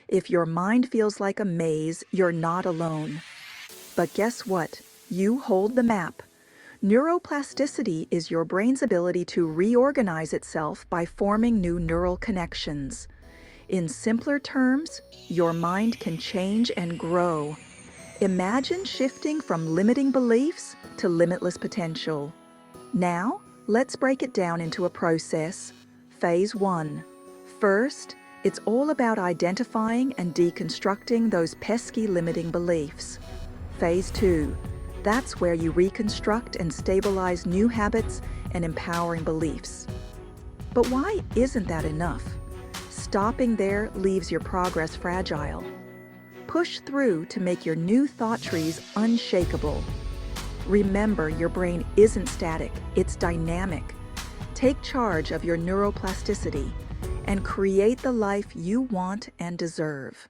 If your mind feels like a maze, you're not alone. But guess what? You hold the map. Neuroplasticity is your brain's ability to reorganize itself by forming new neural connections. In simpler terms, your mind can change and grow. Imagine shifting from limiting beliefs to limitless potential. Now, let's break it down into a process. Phase 1. First, it's all about identifying and deconstructing those pesky limiting beliefs. Phase 2. That's where you reconstruct and stabilize new habits and empowering beliefs. But why isn't that enough? Stopping there leaves your progress fragile. Push through to make your new thought trees unshakable. Remember, your brain isn't static, it's dynamic. Take charge of your neuroplasticity and create the life you want and deserve.